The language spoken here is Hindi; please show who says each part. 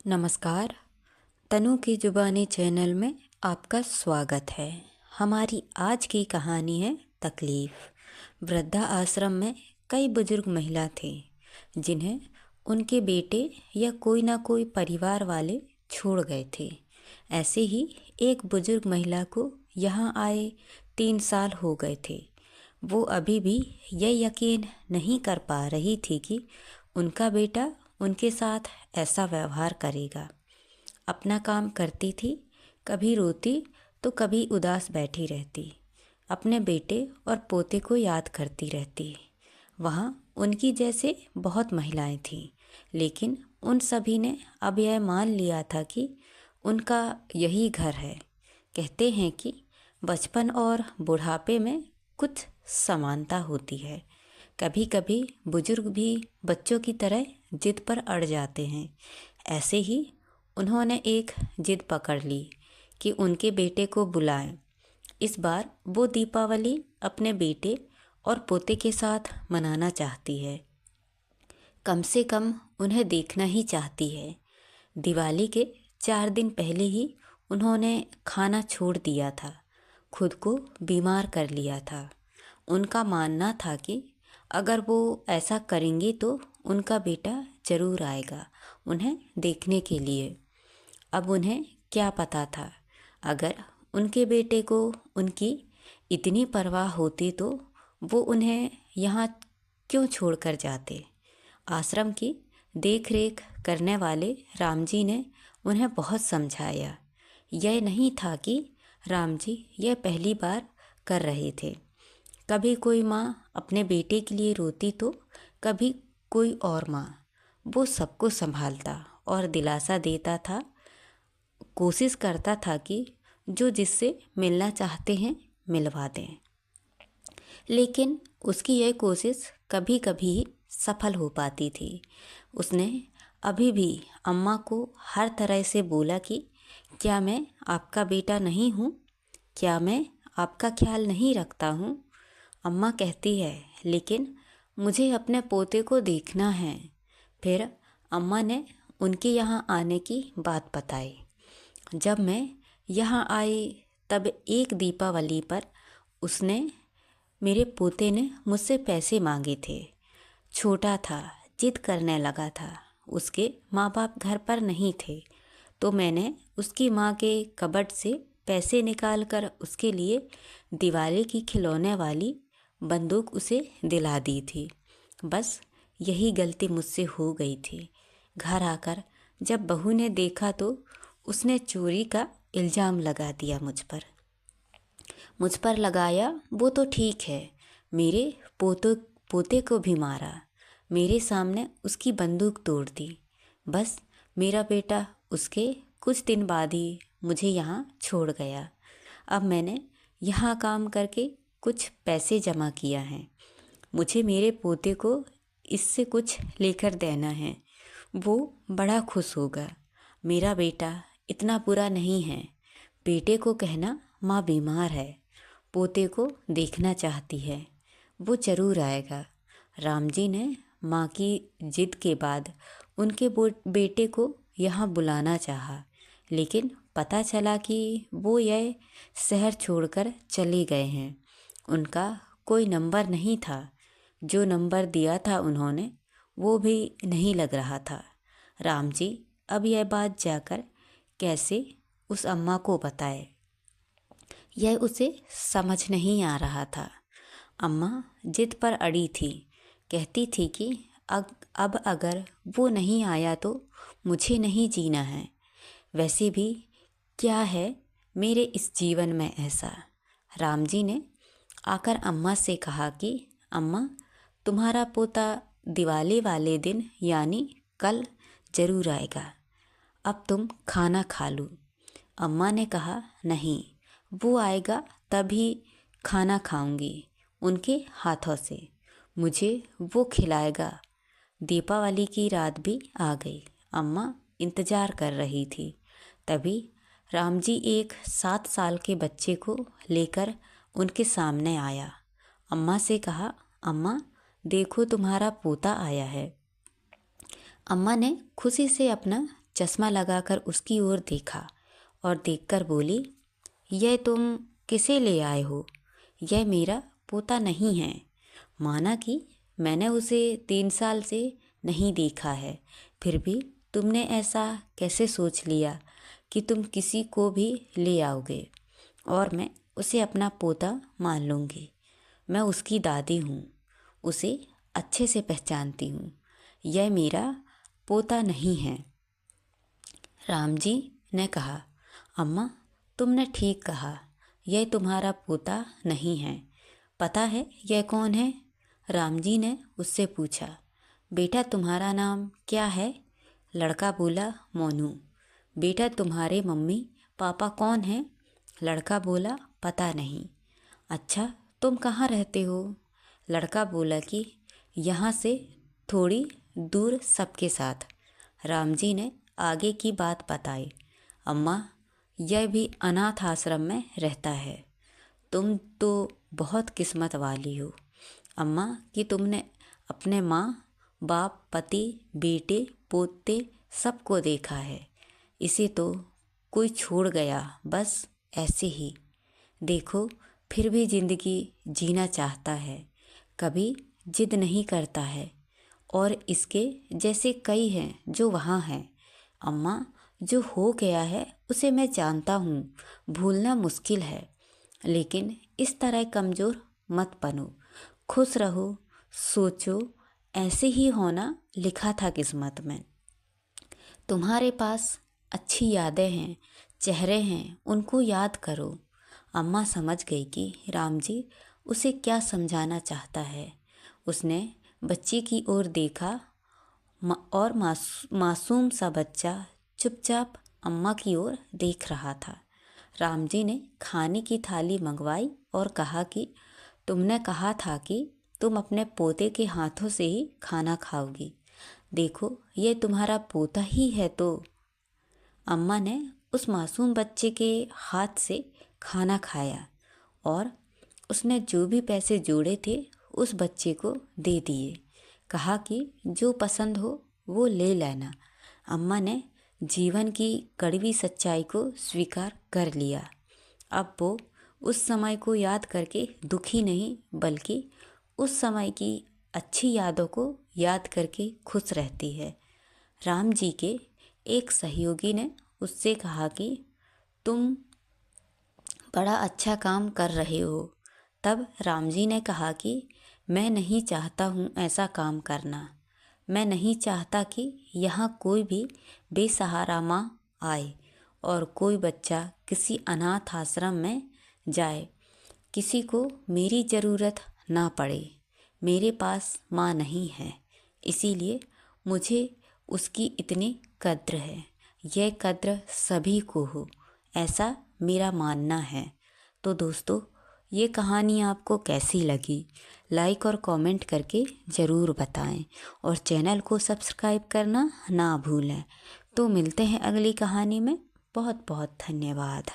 Speaker 1: नमस्कार। तनु की जुबानी चैनल में आपका स्वागत है। हमारी आज की कहानी है तकलीफ़। वृद्धा आश्रम में कई बुजुर्ग महिला थे जिन्हें उनके बेटे या कोई ना कोई परिवार वाले छोड़ गए थे। ऐसे ही एक बुजुर्ग महिला को यहाँ आए 3 साल हो गए थे। वो अभी भी यह यकीन नहीं कर पा रही थी कि उनका बेटा उनके साथ ऐसा व्यवहार करेगा। अपना काम करती थी, कभी रोती तो कभी उदास बैठी रहती। अपने बेटे और पोते को याद करती रहती। वहाँ उनकी जैसे बहुत महिलाएं थीं, लेकिन उन सभी ने अब यह मान लिया था कि उनका यही घर है। कहते हैं कि बचपन और बुढ़ापे में कुछ समानता होती है। कभी कभी बुजुर्ग भी बच्चों की तरह जिद पर अड़ जाते हैं। ऐसे ही उन्होंने एक जिद पकड़ ली कि उनके बेटे को बुलाएं। इस बार वो दीपावली अपने बेटे और पोते के साथ मनाना चाहती है। कम से कम उन्हें देखना ही चाहती है। दिवाली के 4 दिन पहले ही उन्होंने खाना छोड़ दिया था, खुद को बीमार कर लिया था। उनका मानना था कि अगर वो ऐसा करेंगे तो उनका बेटा जरूर आएगा उन्हें देखने के लिए। अब उन्हें क्या पता था, अगर उनके बेटे को उनकी इतनी परवाह होती तो वो उन्हें यहाँ क्यों छोड़कर जाते। आश्रम की देख रेख करने वाले राम जी ने उन्हें बहुत समझाया। यह नहीं था कि राम जी यह पहली बार कर रहे थे। कभी कोई माँ अपने बेटे के लिए रोती तो कभी कोई और माँ। वो सबको संभालता और दिलासा देता था। कोशिश करता था कि जो जिससे मिलना चाहते हैं मिलवा दें। लेकिन उसकी यह कोशिश कभी कभी सफल हो पाती थी। उसने अभी भी अम्मा को हर तरह से बोला कि क्या मैं आपका बेटा नहीं हूँ? क्या मैं आपका ख्याल नहीं रखता हूँ? अम्मा कहती है, लेकिन मुझे अपने पोते को देखना है। फिर अम्मा ने उनके यहाँ आने की बात बताई। जब मैं यहाँ आई तब एक दीपावली पर उसने मेरे पोते ने मुझसे पैसे मांगे थे। छोटा था, जिद करने लगा था। उसके माँ बाप घर पर नहीं थे तो मैंने उसकी माँ के कबर्ड से पैसे निकाल कर उसके लिए दिवाली की खिलौने वाली बंदूक उसे दिला दी थी। बस यही गलती मुझसे हो गई थी। घर आकर जब बहू ने देखा तो उसने चोरी का इल्ज़ाम लगा दिया मुझ पर लगाया वो तो ठीक है, मेरे पोते को भी मारा। मेरे सामने उसकी बंदूक तोड़ दी। बस मेरा बेटा उसके कुछ दिन बाद ही मुझे यहाँ छोड़ गया। अब मैंने यहाँ काम करके कुछ पैसे जमा किया है। मुझे मेरे पोते को इससे कुछ लेकर देना है। वो बड़ा खुश होगा। मेरा बेटा इतना बुरा नहीं है। बेटे को कहना माँ बीमार है, पोते को देखना चाहती है, वो ज़रूर आएगा। राम जी ने माँ की जिद के बाद उनके बेटे को यहाँ बुलाना चाहा, लेकिन पता चला कि वो यह शहर छोड़कर चले गए हैं। उनका कोई नंबर नहीं था। जो नंबर दिया था उन्होंने वो भी नहीं लग रहा था। राम जी अब यह बात जाकर कैसे उस अम्मा को बताए, यह उसे समझ नहीं आ रहा था। अम्मा जिद पर अड़ी थी। कहती थी कि अब अगर वो नहीं आया तो मुझे नहीं जीना है। वैसे भी क्या है मेरे इस जीवन में ऐसा। राम जी ने आकर अम्मा से कहा कि अम्मा, तुम्हारा पोता दिवाली वाले दिन यानी कल ज़रूर आएगा। अब तुम खाना खा लो। अम्मा ने कहा, नहीं, वो आएगा तभी खाना खाऊंगी उनके हाथों से। मुझे वो खिलाएगा। दीपावली की रात भी आ गई। अम्मा इंतज़ार कर रही थी। तभी राम जी एक 7 साल के बच्चे को लेकर उनके सामने आया। अम्मा से कहा, अम्मा देखो तुम्हारा पोता आया है। अम्मा ने खुशी से अपना चश्मा लगाकर उसकी ओर देखा और देखकर बोली, यह तुम किसे ले आए हो? यह मेरा पोता नहीं है। माना कि मैंने उसे 3 साल से नहीं देखा है, फिर भी तुमने ऐसा कैसे सोच लिया कि तुम किसी को भी ले आओगे और मैं उसे अपना पोता मान लूँगी। मैं उसकी दादी हूँ, उसे अच्छे से पहचानती हूँ। यह मेरा पोता नहीं है। राम जी ने कहा, अम्मा तुमने ठीक कहा, यह तुम्हारा पोता नहीं है। पता है यह कौन है? राम जी ने उससे पूछा। बेटा तुम्हारा नाम क्या है? लड़का बोला, मोनू। बेटा तुम्हारे मम्मी पापा कौन हैं? लड़का बोला, पता नहीं। अच्छा तुम कहाँ रहते हो? लड़का बोला कि यहाँ से थोड़ी दूर सबके साथ। राम जी ने आगे की बात बताई। अम्मा यह भी अनाथ आश्रम में रहता है। तुम तो बहुत किस्मत वाली हो अम्मा कि तुमने अपने माँ बाप पति बेटे पोते सबको देखा है। इसे तो कोई छोड़ गया बस ऐसे ही। देखो फिर भी ज़िंदगी जीना चाहता है, कभी जिद नहीं करता है। और इसके जैसे कई हैं जो वहाँ हैं। अम्मा जो हो गया है उसे मैं जानता हूँ, भूलना मुश्किल है, लेकिन इस तरह कमज़ोर मत बनो। खुश रहो, सोचो ऐसे ही होना लिखा था किस्मत में। तुम्हारे पास अच्छी यादें हैं, चेहरे हैं, उनको याद करो। अम्मा समझ गई कि राम जी उसे क्या समझाना चाहता है। उसने बच्चे की ओर देखा और मासूम सा बच्चा चुपचाप अम्मा की ओर देख रहा था। राम जी ने खाने की थाली मंगवाई और कहा कि तुमने कहा था कि तुम अपने पोते के हाथों से ही खाना खाओगी। देखो ये तुम्हारा पोता ही है तो। अम्मा ने उस मासूम बच्चे के हाथ से खाना खाया और उसने जो भी पैसे जोड़े थे उस बच्चे को दे दिए। कहा कि जो पसंद हो वो ले लेना। अम्मा ने जीवन की कड़वी सच्चाई को स्वीकार कर लिया। अब वो उस समय को याद करके दुखी नहीं बल्कि उस समय की अच्छी यादों को याद करके खुश रहती है। राम जी के एक सहयोगी ने उससे कहा कि तुम बड़ा अच्छा काम कर रहे हो। तब राम जी ने कहा कि मैं नहीं चाहता हूँ ऐसा काम करना। मैं नहीं चाहता कि यहाँ कोई भी बेसहारा माँ आए और कोई बच्चा किसी अनाथ आश्रम में जाए। किसी को मेरी ज़रूरत ना पड़े। मेरे पास माँ नहीं है, इसीलिए मुझे उसकी इतनी कद्र है। यह कद्र सभी को हो, ऐसा मेरा मानना है। तो दोस्तों ये कहानी आपको कैसी लगी? लाइक और कमेंट करके ज़रूर बताएं और चैनल को सब्सक्राइब करना ना भूलें। तो मिलते हैं अगली कहानी में। बहुत बहुत धन्यवाद।